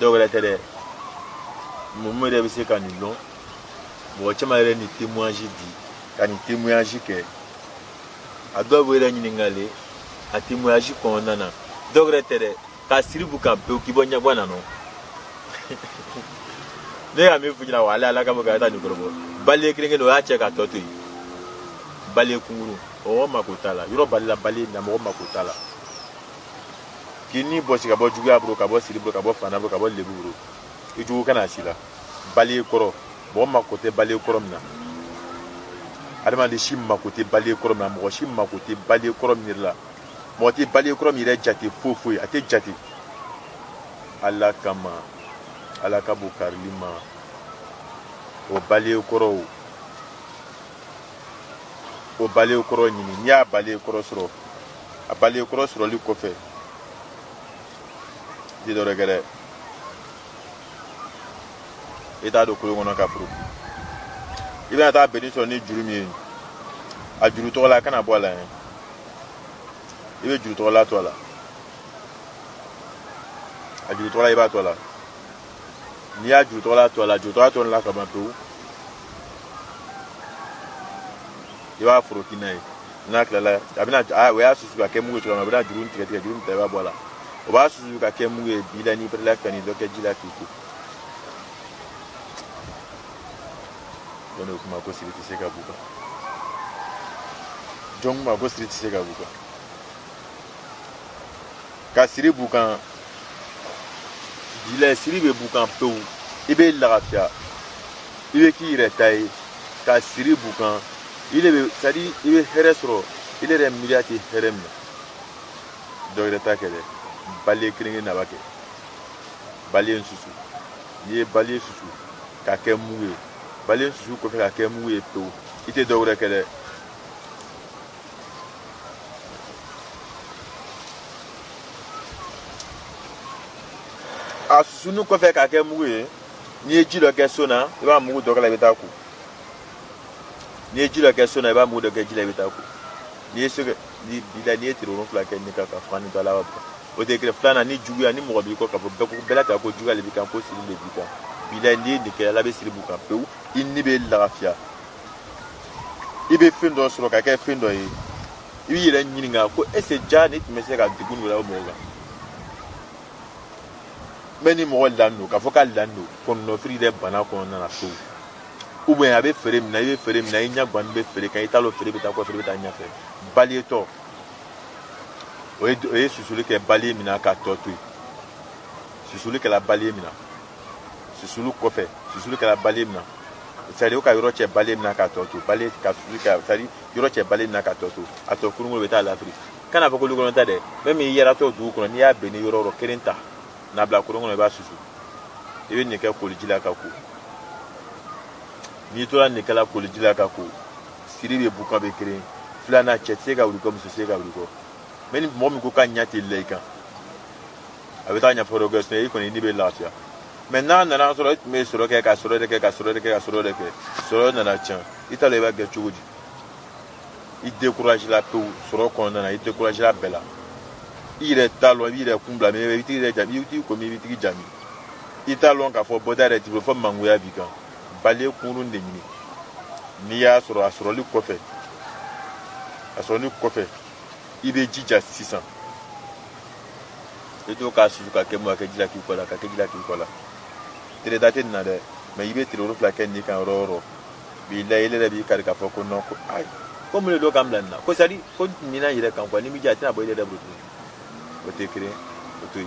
Donc la télé, mon mère est aussi canulon. Bon, tu m'as dit témoignage dit, quand il témoignage que, à doit voir une n'ingale, à témoignage qu'on en a. Donc la télé, quand si vous campez ou qui bonne yabana non. Ne a mis vous la wala la kamogata du gros. Balé créé le hache à toti. Balé kunguru, oh makotala, yoro balé na mo makotala. Kini bosi kabo juga bro kabo siri bro kabo fana bro kabo lebu bro. Ijugu kana sila. Balé koro, bo makote balé koro mina. Adama de shim makote balé koro mina, mo shim makote balé koro mirla. Mo ti balé koro mire jati fofu, ate jati. Allah kama, Allah kabu karlima. O balé koro. O balé koro nini, nya balé koro soro. A balé koro soro li kofe. Di do regere. Eta do kolo ngona kafuru. Ibe ata bedi so ni juru mi. A juru to la kana bo la hein. Ibe juru to la to la. A juru to la iba to la. Ni a juru to la to la, juru to la ka ban pe. Iba furu kinai. Na kala abina we asusu ka kemu to ma bra juru ntike juru ntaba bo la. O ba asusu ka kemu e bila ni prela kani do ke jila kiko. Dono kuma ko siriti seka buka. Jong ma ko siriti seka buka. Ka siri bukan bila siri be bukan peu ibe lagafia. Ibe ki retai ka siri bukan ile be sadi ibe heresro ile re miliati herem. Do reta kele balé kringi na bake. Balé nsusu. Ye balé susu ka kemu balé susu ko fa ka mu e to ite do re kele a susu nu ko fa ka mu e ni eji lo ke sona e ba mu do kala beta ku ni eji lo ke sona e ba mu do ke ji la beta ku ni eso ni bila ni etiro no fla ke ni ka fani to la ba o te kre flana ni jugu ani mo bi ko ka bo bela ta ko jugu le bi kan ko si le bi kan bila ni de ke la be siri bu kan pe inni be lafia ibe findo soro ka ke findo yi ibi yire nyinga ko ese jani timese ka digunu la mo ga meni mo lando ka foka lando kon no free de bana ko na so ube abe fere mi na ibe fere mi na nya gwan be fere kan italo fere beta ko fere beta nya fe bali to o e susuli ke bali mi na ka totu susuli ke la bali mi na susulu ko fe susuli ke la bali mi na sari o ka yoro che balé na ka toto balé ka fulika sari yoro che balé na ka toto ato kurungo beta la fri kana bako lugo nta de même yera to du ko ni ya beni yoro ro kerenta na bla kurungo no ba susu ebe ne ka kolijila ka ko ni to la ne kala kolijila ka ko siri be buka be kere flana chetse ka uliko msese ka uliko meni momi ko ka nyati leka abeta nya progress ne ko ni be latia maintenant nana soro me soro ke ka soro de ke ka soro de ke ka soro de ke soro nana chan italo ba ge chuguji il décourage la peu soro ko nana il décourage la bella il est talon il est kumbla me biti de jami biti ko mi biti jami italon ka fo bodare ti fo mangu ya bikan balé kurun de ni ya soro asoro li kofe asoro ni kofe ibe jija 600 et to ka su ka kemu ka jila ki kola ka jila ki kola tire date na de mais ibe tire ro fla ken ni kan roro bi la ile bi ka ka foko no ko ai comme le do kam na ko sari ko mina yire kan ko ni mi jati na boy de brutu o te kire o to